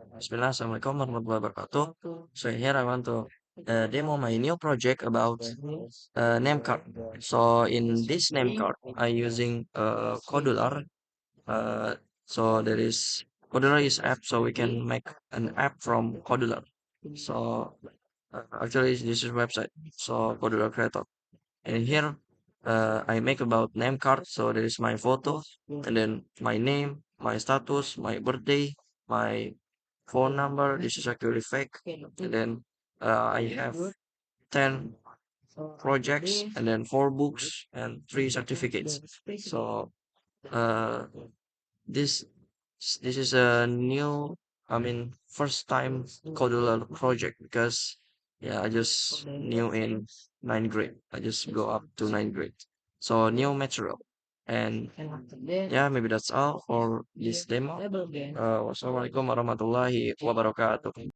Bismillah, Assalamualaikum warahmatullahi wabarakatuh. So here I want to demo my new project about name card. So in this name card, I using Kodular. Uh, so there is Kodular is app, so we can make an app from Kodular. So actually this is website. So Kodular Creator. And here I make about name card. So there is my photo, and then my name, my status, my birthday, my phone number. This is actually fake. And then I have 10 projects, and then 4 books and 3 certificates. So uh, this this is a new, I mean, first time Kodular project because yeah, I just new in ninth grade. I just go up to ninth grade. So new material. And yeah, maybe that's all for this demo. Wassalamualaikum warahmatullahi wabarakatuh.